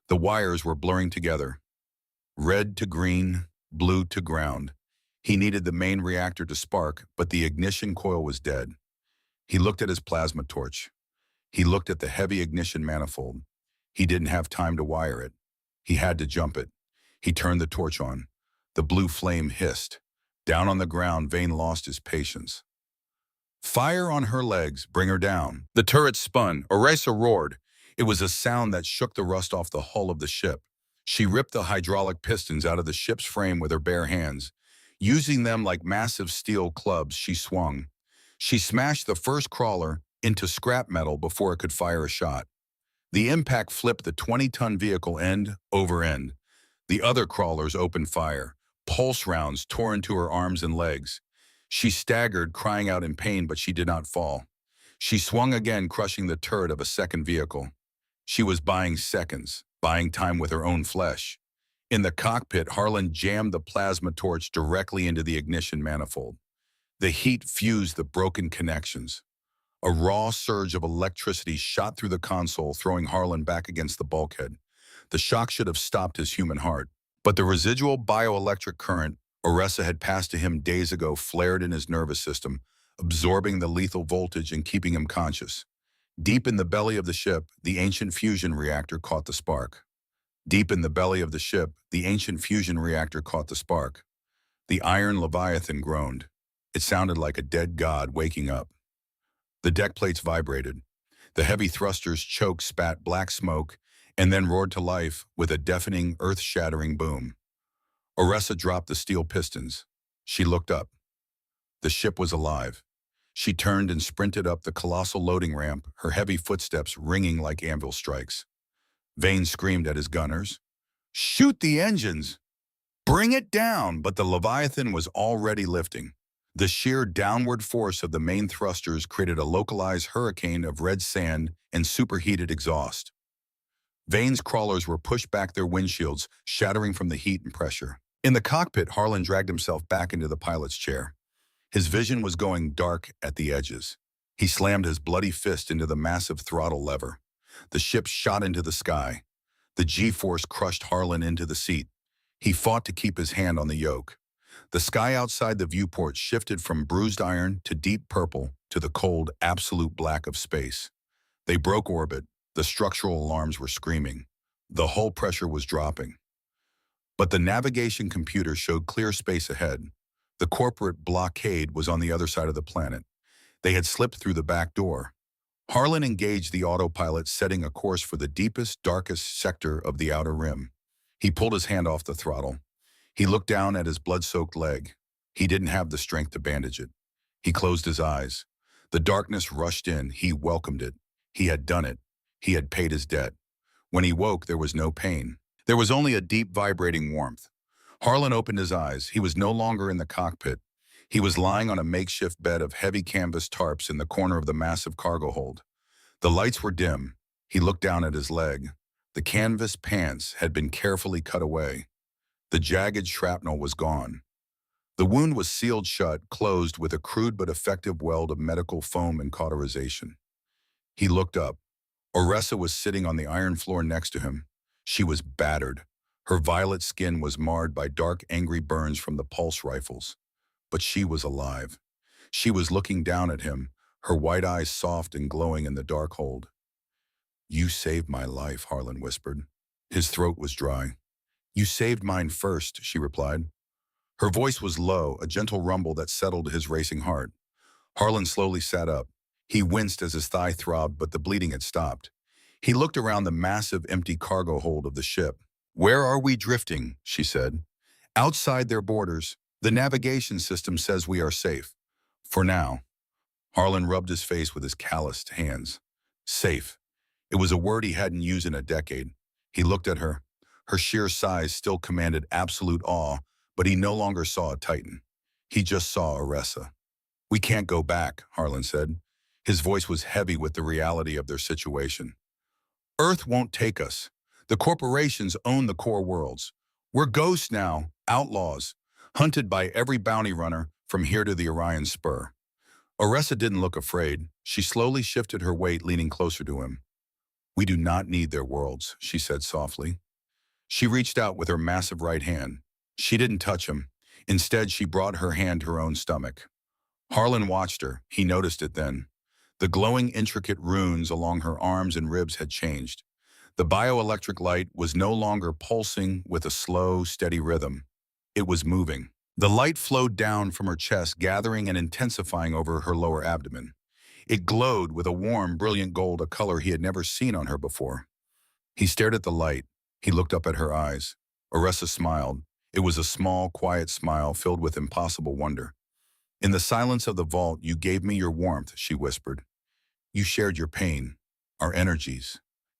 The wires were blurring together. Red to green, blue to ground. He needed the main reactor to spark, but the ignition coil was dead. He looked at his plasma torch. He looked at the heavy ignition manifold. He didn't have time to wire it. He had to jump it. He turned the torch on. The blue flame hissed. Down on the ground, Vane lost his patience. "Fire on her legs, bring her down." The turret spun. Oressa roared. It was a sound that shook the rust off the hull of the ship. She ripped the hydraulic pistons out of the ship's frame with her bare hands. Using them like massive steel clubs, she swung. She smashed the first crawler into scrap metal before it could fire a shot. The impact flipped the 20-ton vehicle end over end. The other crawlers opened fire. Pulse rounds tore into her arms and legs. She staggered, crying out in pain, but she did not fall. She swung again, crushing the turret of a second vehicle. She was buying seconds, buying time with her own flesh. In the cockpit, Harlan jammed the plasma torch directly into the ignition manifold. The heat fused the broken connections. A raw surge of electricity shot through the console, throwing Harlan back against the bulkhead. The shock should have stopped his human heart, but the residual bioelectric current Oressa had passed to him days ago flared in his nervous system, absorbing the lethal voltage and keeping him conscious. Deep in the belly of the ship, the ancient fusion reactor caught the spark. Deep in the belly of the ship, the ancient fusion reactor caught the spark. The Iron Leviathan groaned. It sounded like a dead god waking up. The deck plates vibrated. The heavy thrusters choked, spat black smoke, and then roared to life with a deafening, earth-shattering boom. Oressa dropped the steel pistons. She looked up. The ship was alive. She turned and sprinted up the colossal loading ramp, her heavy footsteps ringing like anvil strikes. Vane screamed at his gunners, "Shoot the engines! Bring it down!" But the Leviathan was already lifting. The sheer downward force of the main thrusters created a localized hurricane of red sand and superheated exhaust. Vane's crawlers were pushed back, their windshields shattering from the heat and pressure. In the cockpit, Harlan dragged himself back into the pilot's chair. His vision was going dark at the edges. He slammed his bloody fist into the massive throttle lever. The ship shot into the sky. The G-force crushed Harlan into the seat. He fought to keep his hand on the yoke. The sky outside the viewport shifted from bruised iron to deep purple to the cold, absolute black of space. They broke orbit. The structural alarms were screaming. The hull pressure was dropping. But the navigation computer showed clear space ahead. The corporate blockade was on the other side of the planet. They had slipped through the back door. Harlan engaged the autopilot, setting a course for the deepest, darkest sector of the outer rim. He pulled his hand off the throttle. He looked down at his blood-soaked leg. He didn't have the strength to bandage it. He closed his eyes. The darkness rushed in. He welcomed it. He had done it. He had paid his debt. When he woke, there was no pain. There was only a deep, vibrating warmth. Harlan opened his eyes. He was no longer in the cockpit. He was lying on a makeshift bed of heavy canvas tarps in the corner of the massive cargo hold. The lights were dim. He looked down at his leg. The canvas pants had been carefully cut away. The jagged shrapnel was gone. The wound was sealed shut, closed with a crude but effective weld of medical foam and cauterization. He looked up. Oressa was sitting on the iron floor next to him. She was battered. Her violet skin was marred by dark, angry burns from the pulse rifles. But she was alive. She was looking down at him, her white eyes soft and glowing in the dark hold. "You saved my life," Harlan whispered. His throat was dry. "You saved mine first," she replied. Her voice was low, a gentle rumble that settled his racing heart. Harlan slowly sat up. He winced as his thigh throbbed, but the bleeding had stopped. He looked around the massive, empty cargo hold of the ship. "Where are we drifting?" she said. "Outside their borders. The navigation system says we are safe. For now." Harlan rubbed his face with his calloused hands. Safe. It was a word he hadn't used in a decade. He looked at her. Her sheer size still commanded absolute awe, but he no longer saw a titan. He just saw Oressa. "We can't go back," Harlan said. His voice was heavy with the reality of their situation. "Earth won't take us. The corporations own the core worlds. We're ghosts now, outlaws, hunted by every bounty runner from here to the Orion Spur." Oressa didn't look afraid. She slowly shifted her weight, leaning closer to him. "We do not need their worlds," she said softly. She reached out with her massive right hand. She didn't touch him. Instead, she brought her hand to her own stomach. Harlan watched her. He noticed it then. The glowing, intricate runes along her arms and ribs had changed. The bioelectric light was no longer pulsing with a slow, steady rhythm. It was moving. The light flowed down from her chest, gathering and intensifying over her lower abdomen. It glowed with a warm, brilliant gold, a color he had never seen on her before. He stared at the light. He looked up at her eyes. Oressa smiled. It was a small, quiet smile filled with impossible wonder. "In the silence of the vault, you gave me your warmth," she whispered. "You shared your pain, our energies.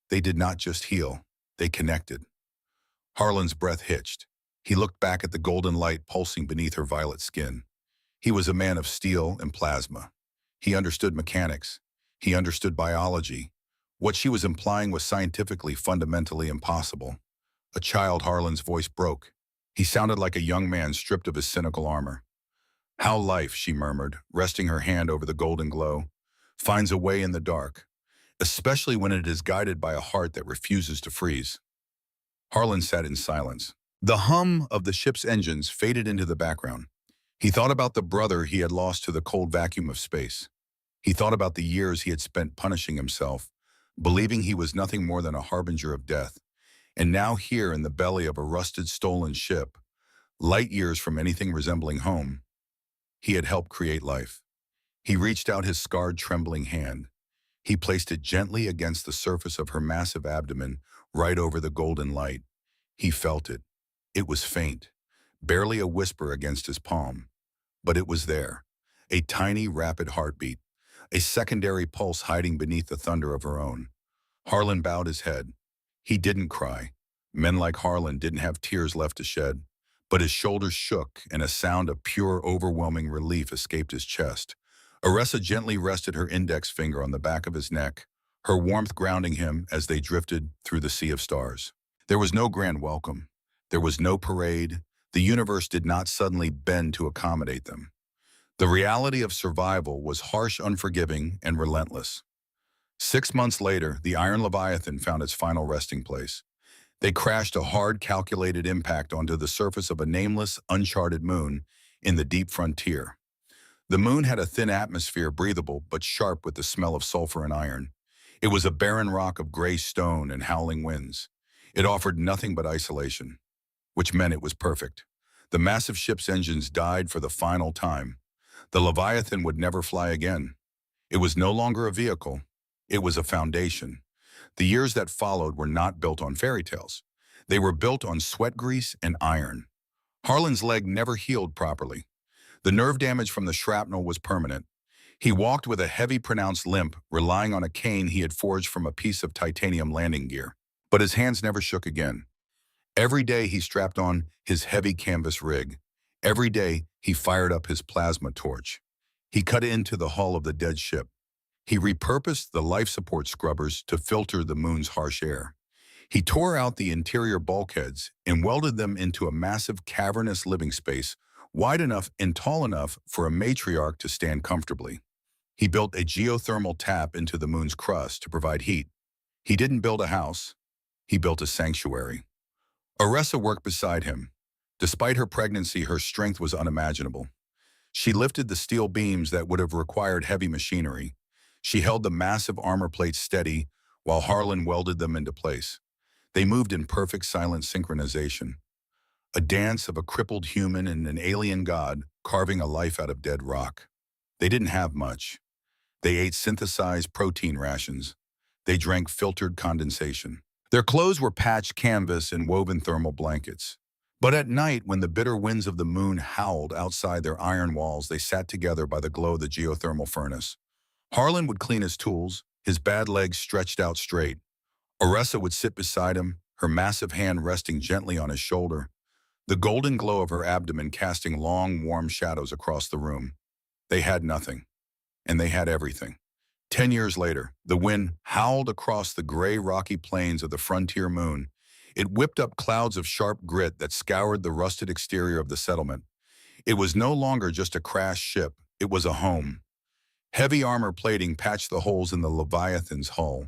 They did not just heal, they connected." Harlan's breath hitched. He looked back at the golden light pulsing beneath her violet skin. He was a man of steel and plasma. He understood mechanics. He understood biology. What she was implying was scientifically, fundamentally impossible. A child, Harlan's voice broke. He sounded like a young man stripped of his cynical armor. "How life," she murmured, resting her hand over the golden glow, "finds a way in the dark, especially when it is guided by a heart that refuses to freeze." Harlan sat in silence. The hum of the ship's engines faded into the background. He thought about the brother he had lost to the cold vacuum of space. He thought about the years he had spent punishing himself, believing he was nothing more than a harbinger of death. And now here in the belly of a rusted, stolen ship, light years from anything resembling home, he had helped create life. He reached out his scarred, trembling hand. He placed it gently against the surface of her massive abdomen, right over the golden light. He felt it. It was faint, barely a whisper against his palm. But it was there. A tiny, rapid heartbeat. A secondary pulse hiding beneath the thunder of her own. Harlan bowed his head. He didn't cry. Men like Harlan didn't have tears left to shed. But his shoulders shook, and a sound of pure, overwhelming relief escaped his chest. Oressa gently rested her index finger on the back of his neck, her warmth grounding him as they drifted through the sea of stars. There was no grand welcome. There was no parade. The universe did not suddenly bend to accommodate them. The reality of survival was harsh, unforgiving, and relentless. 6 months later, the Iron Leviathan found its final resting place. They crashed a hard, calculated impact onto the surface of a nameless, uncharted moon in the deep frontier. The moon had a thin atmosphere, breathable but sharp with the smell of sulfur and iron. It was a barren rock of gray stone and howling winds. It offered nothing but isolation, which meant it was perfect. The massive ship's engines died for the final time. The Leviathan would never fly again. It was no longer a vehicle. It was a foundation. The years that followed were not built on fairy tales. They were built on sweat grease and iron. Harlan's leg never healed properly. The nerve damage from the shrapnel was permanent. He walked with a heavy, pronounced limp, relying on a cane he had forged from a piece of titanium landing gear. But his hands never shook again. Every day he strapped on his heavy canvas rig. Every day he fired up his plasma torch. He cut into the hull of the dead ship. He repurposed the life support scrubbers to filter the moon's harsh air. He tore out the interior bulkheads and welded them into a massive cavernous living space, wide enough and tall enough for a matriarch to stand comfortably. He built a geothermal tap into the moon's crust to provide heat. He didn't build a house, he built a sanctuary. Oressa worked beside him. Despite her pregnancy, her strength was unimaginable. She lifted the steel beams that would have required heavy machinery. She held the massive armor plates steady while Harlan welded them into place. They moved in perfect silent synchronization, a dance of a crippled human and an alien god carving a life out of dead rock. They didn't have much. They ate synthesized protein rations. They drank filtered condensation. Their clothes were patched canvas and woven thermal blankets. But at night, when the bitter winds of the moon howled outside their iron walls, they sat together by the glow of the geothermal furnace. Harlan would clean his tools, his bad legs stretched out straight. Oressa would sit beside him, her massive hand resting gently on his shoulder, the golden glow of her abdomen casting long, warm shadows across the room. They had nothing, and they had everything. 10 years later, the wind howled across the gray, rocky plains of the frontier moon. It whipped up clouds of sharp grit that scoured the rusted exterior of the settlement. It was no longer just a crashed ship, it was a home. Heavy armor plating patched the holes in the Leviathan's hull.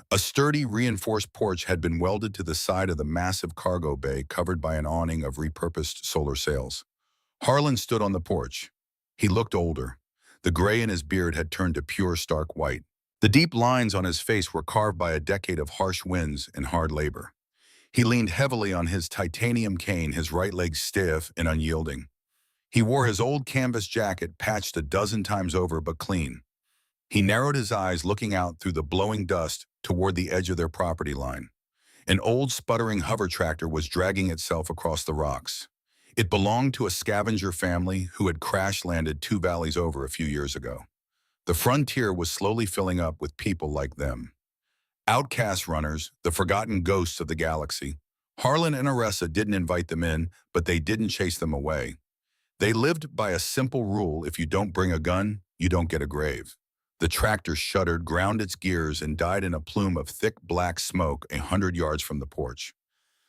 A sturdy, reinforced porch had been welded to the side of the massive cargo bay covered by an awning of repurposed solar sails. Harlan stood on the porch. He looked older. The gray in his beard had turned to pure, stark white. The deep lines on his face were carved by a decade of harsh winds and hard labor. He leaned heavily on his titanium cane, his right leg stiff and unyielding. He wore his old canvas jacket, patched a dozen times over but clean. He narrowed his eyes, looking out through the blowing dust toward the edge of their property line. An old sputtering hover tractor was dragging itself across the rocks. It belonged to a scavenger family who had crash-landed 2 valleys over a few years ago. The frontier was slowly filling up with people like them. Outcast runners, the forgotten ghosts of the galaxy. Harlan and Oressa didn't invite them in, but they didn't chase them away. They lived by a simple rule: if you don't bring a gun, you don't get a grave. The tractor shuddered, ground its gears, and died in a plume of thick black smoke 100 yards from the porch.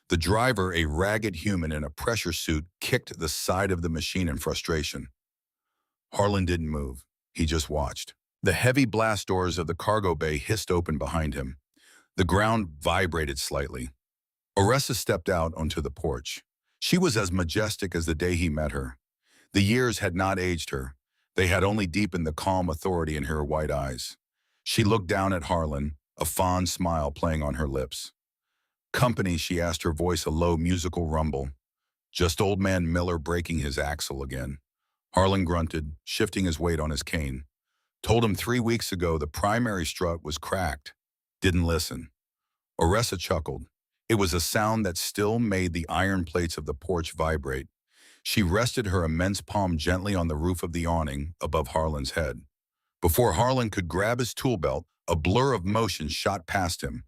The driver, a ragged human in a pressure suit, kicked the side of the machine in frustration. Harlan didn't move. He just watched. The heavy blast doors of the cargo bay hissed open behind him. The ground vibrated slightly. Oressa stepped out onto the porch. She was as majestic as the day he met her. The years had not aged her. They had only deepened the calm authority in her white eyes. She looked down at Harlan, a fond smile playing on her lips. "Company," she asked, her voice a low musical rumble. "Just old man Miller breaking his axle again." Harlan grunted, shifting his weight on his cane. "Told him 3 weeks ago the primary strut was cracked. Didn't listen." Oressa chuckled. It was a sound that still made the iron plates of the porch vibrate. She rested her immense palm gently on the roof of the awning above Harlan's head. Before Harlan could grab his tool belt, a blur of motion shot past him.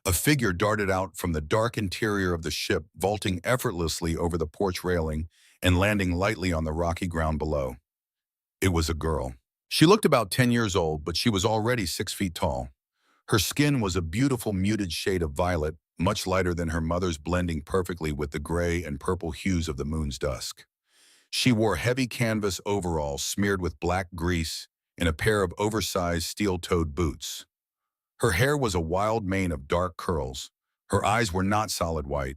A figure darted out from the dark interior of the ship, vaulting effortlessly over the porch railing and landing lightly on the rocky ground below. It was a girl. She looked about 10 years old, but she was already 6 feet tall. Her skin was a beautiful muted shade of violet, much lighter than her mother's, blending perfectly with the gray and purple hues of the moon's dusk. She wore heavy canvas overalls smeared with black grease and a pair of oversized steel-toed boots. Her hair was a wild mane of dark curls. Her eyes were not solid white.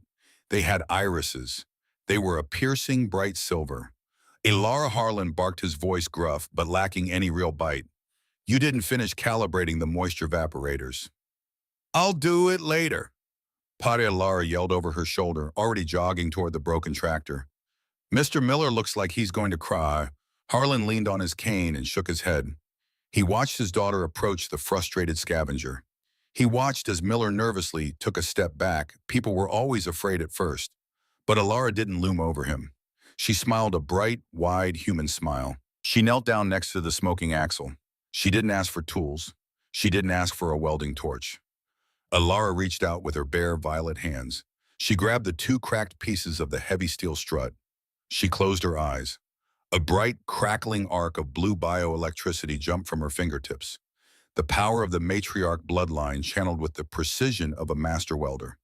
They had irises. They were a piercing, bright silver. Elara Harlan barked, his voice gruff but lacking any real bite. "You didn't finish calibrating the moisture evaporators." "I'll do it later," Padre Lara yelled over her shoulder, already jogging toward the broken tractor. "Mr. Miller looks like he's going to cry." Harlan leaned on his cane and shook his head. He watched his daughter approach the frustrated scavenger. He watched as Miller nervously took a step back. People were always afraid at first, but Elara didn't loom over him. She smiled a bright, wide, human smile. She knelt down next to the smoking axle. She didn't ask for tools. She didn't ask for a welding torch. Elara reached out with her bare, violet hands. She grabbed the 2 cracked pieces of the heavy steel strut. She closed her eyes. A bright, crackling arc of blue bioelectricity jumped from her fingertips. The power of the matriarch bloodline channeled with the precision of a master welder.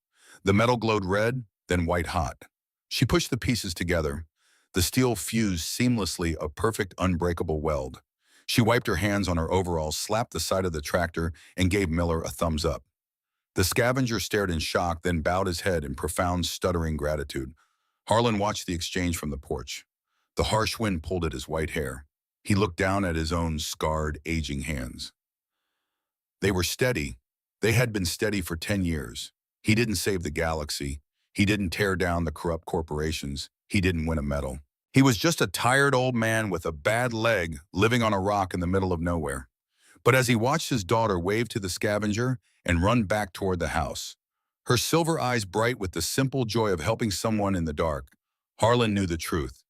The metal glowed red, then white hot. She pushed the pieces together. The steel fused seamlessly, a perfect, unbreakable weld. She wiped her hands on her overalls, slapped the side of the tractor, and gave Miller a thumbs up. The scavenger stared in shock, then bowed his head in profound, stuttering gratitude. Harlan watched the exchange from the porch. The harsh wind pulled at his white hair. He looked down at his own scarred, aging hands. They were steady. They had been steady for 10 years. He didn't save the galaxy. He didn't tear down the corrupt corporations. He didn't win a medal. He was just a tired old man with a bad leg living on a rock in the middle of nowhere. But as he watched his daughter wave to the scavenger and run back toward the house, her silver eyes bright with the simple joy of helping someone in the dark, Harlan knew the truth.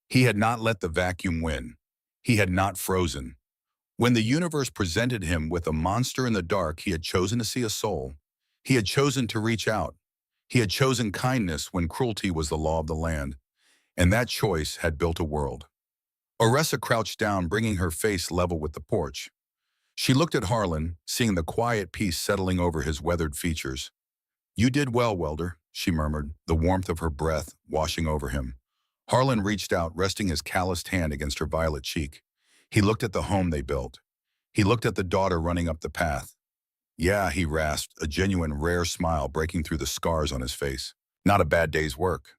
He had not let the vacuum win. He had not frozen. When the universe presented him with a monster in the dark, he had chosen to see a soul. He had chosen to reach out. He had chosen kindness when cruelty was the law of the land. And that choice had built a world. Oressa crouched down, bringing her face level with the porch. She looked at Harlan, seeing the quiet peace settling over his weathered features. "You did well, Welder," she murmured, the warmth of her breath washing over him. Harlan reached out, resting his calloused hand against her violet cheek. He looked at the home they built. He looked at the daughter running up the path. "Yeah," he rasped, a genuine, rare smile breaking through the scars on his face. "Not a bad day's work."